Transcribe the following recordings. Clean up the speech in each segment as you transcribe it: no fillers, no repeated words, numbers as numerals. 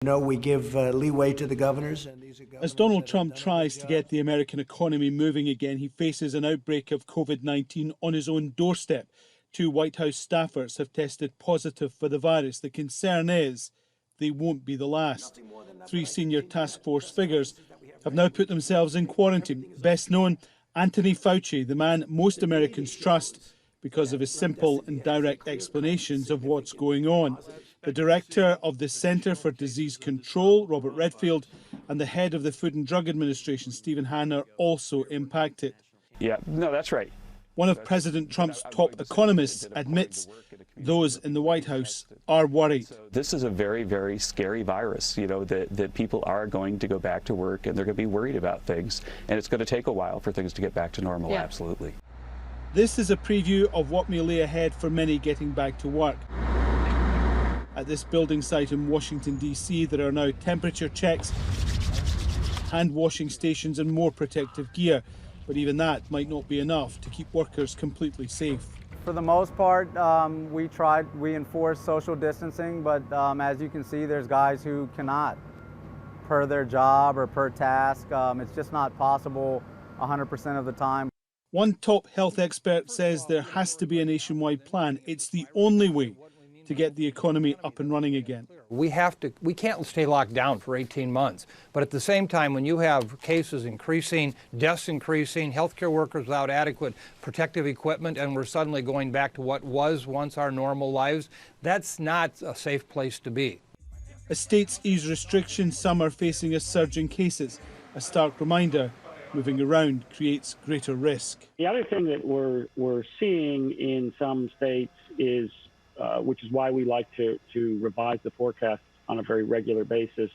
We give leeway to the governors. As Donald Trump tries to get the American economy moving again, he faces an outbreak of COVID-19 on his own doorstep. 2 White House staffers have tested positive for the virus. The concern is they won't be the last. 3 senior task force figures have now put themselves in quarantine. Best known, Anthony Fauci, the man most Americans trust because of his simple and direct explanations of what's going on. The director of the Centre for Disease Control, Robert Redfield, and the head of the Food and Drug Administration, Stephen Hahn, are also impacted. Yeah, no, that's right. One of President Trump's top economists admits those in the White House are worried. This is a very, very scary virus, that people are going to go back to work and they're going to be worried about things. And it's going to take a while for things to get back to normal, absolutely. This is a preview of what may lay ahead for many getting back to work. At this building site in Washington, D.C., there are now temperature checks, hand washing stations and more protective gear. But even that might not be enough to keep workers completely safe. For the most part, we enforce social distancing, but as you can see, there's guys who cannot, per their job or per task. It's just not possible 100% of the time. One top health expert says there has to be a nationwide plan. It's the only way to get the economy up and running again. We can't stay locked down for 18 months. But at the same time, when you have cases increasing, deaths increasing, healthcare workers without adequate protective equipment, and we're suddenly going back to what was once our normal lives, that's not a safe place to be. As states ease restrictions, some are facing a surge in cases. A stark reminder, moving around creates greater risk. The other thing that we're seeing in some states is which is why we like to revise the forecast on a very regular basis,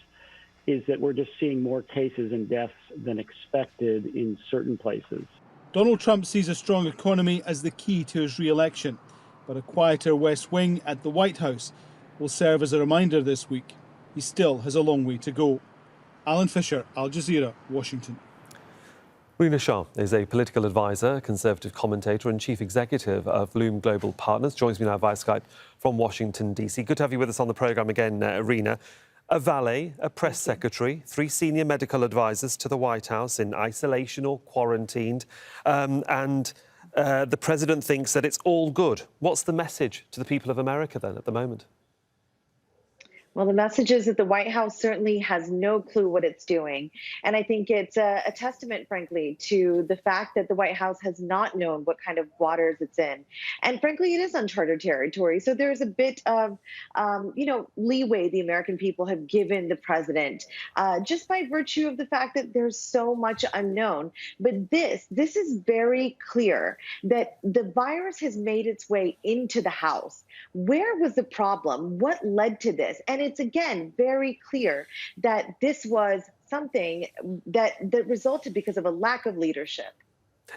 is that we're just seeing more cases and deaths than expected in certain places. Donald Trump sees a strong economy as the key to his re-election, but a quieter West Wing at the White House will serve as a reminder this week. He still has a long way to go. Alan Fisher, Al Jazeera, Washington. Rina Shah is a political advisor, conservative commentator and chief executive of Bloom Global Partners. Joins me now via Skype from Washington, D.C. Good to have you with us on the programme again, Rina. A valet, a press secretary, 3 senior medical advisors to the White House in isolation or quarantined, and the president thinks that it's all good. What's the message to the people of America then at the moment? Well, the message is that the White House certainly has no clue what it's doing. And I think it's a testament, frankly, to the fact that the White House has not known what kind of waters it's in. And frankly, it is uncharted territory. So there's a bit of, leeway the American people have given the president just by virtue of the fact that there's so much unknown. But this is very clear that the virus has made its way into the House. Where was the problem? What led to this? And it's, again, very clear that this was something that resulted because of a lack of leadership.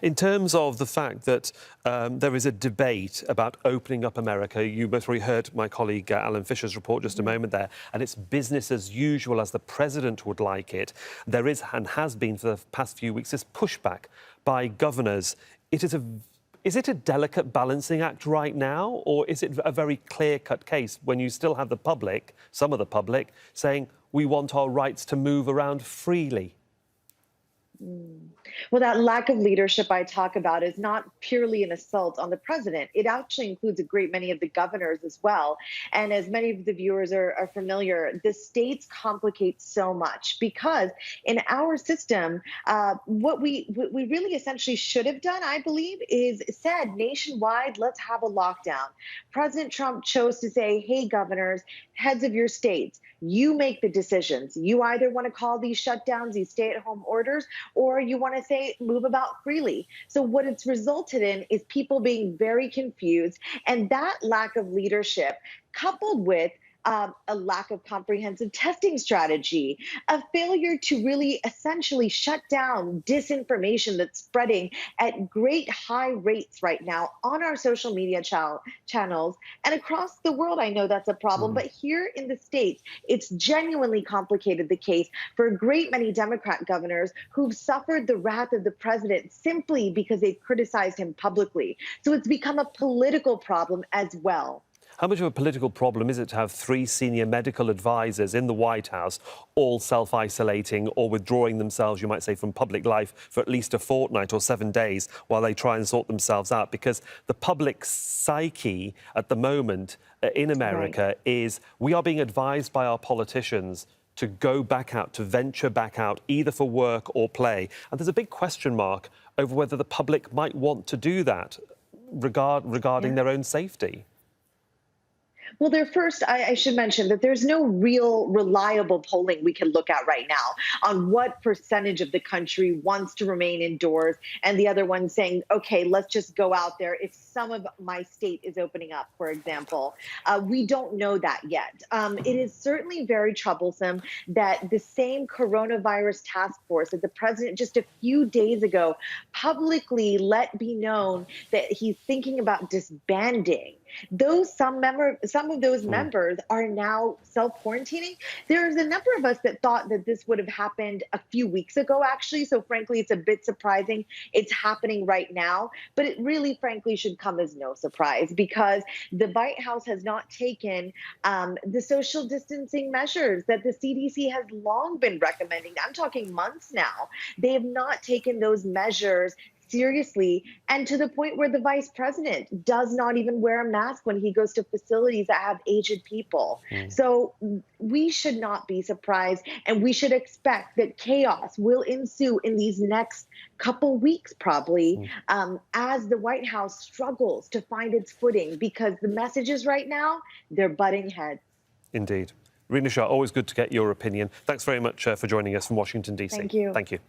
In terms of the fact that there is a debate about opening up America, you both already heard my colleague Alan Fisher's report just a moment there, and it's business as usual as the president would like it. There is, and has been for the past few weeks, this pushback by governors. Is it a delicate balancing act right now, or is it a very clear-cut case when you still have the public, some of the public, saying we want our rights to move around freely? Well, that lack of leadership I talk about is not purely an assault on the president. It actually includes a great many of the governors as well. And as many of the viewers are familiar, the states complicate so much because in our system, what we really essentially should have done, I believe, is said nationwide, let's have a lockdown. President Trump chose to say, hey, governors, heads of your states, you make the decisions. You either want to call these shutdowns, these stay-at-home orders, or you want to say move about freely. So what it's resulted in is people being very confused, and that lack of leadership coupled with a lack of comprehensive testing strategy, a failure to really essentially shut down disinformation that's spreading at great high rates right now on our social media channels and across the world. I know that's a problem, but here in the States, it's genuinely complicated the case for a great many Democrat governors who've suffered the wrath of the president simply because they've criticized him publicly. So it's become a political problem as well. How much of a political problem is it to have 3 senior medical advisors in the White House all self-isolating or withdrawing themselves, you might say, from public life for at least a fortnight or 7 days while they try and sort themselves out? Because the public psyche at the moment in America is we are being advised by our politicians to go back out, to venture back out, either for work or play. And there's a big question mark over whether the public might want to do that regarding their own safety. Well, I should mention that there's no real reliable polling we can look at right now on what percentage of the country wants to remain indoors, and the other one saying, okay, let's just go out there if some of my state is opening up, for example. We don't know that yet. It is certainly very troublesome that the same coronavirus task force that the president just a few days ago publicly let be known that he's thinking about disbanding. Some of those members are now self-quarantining. There's a number of us that thought that this would have happened a few weeks ago, actually. So frankly, it's a bit surprising it's happening right now. But it really, frankly, should come as no surprise because the White House has not taken the social distancing measures that the CDC has long been recommending. I'm talking months now. They have not taken those measures seriously, and to the point where the vice president does not even wear a mask when he goes to facilities that have aged people. So we should not be surprised, and we should expect that chaos will ensue in these next couple weeks, probably, as the White House struggles to find its footing, because the messages right now, they're butting heads. Indeed. Rina Shah, always good to get your opinion. Thanks very much for joining us from Washington, D.C. Thank you. Thank you.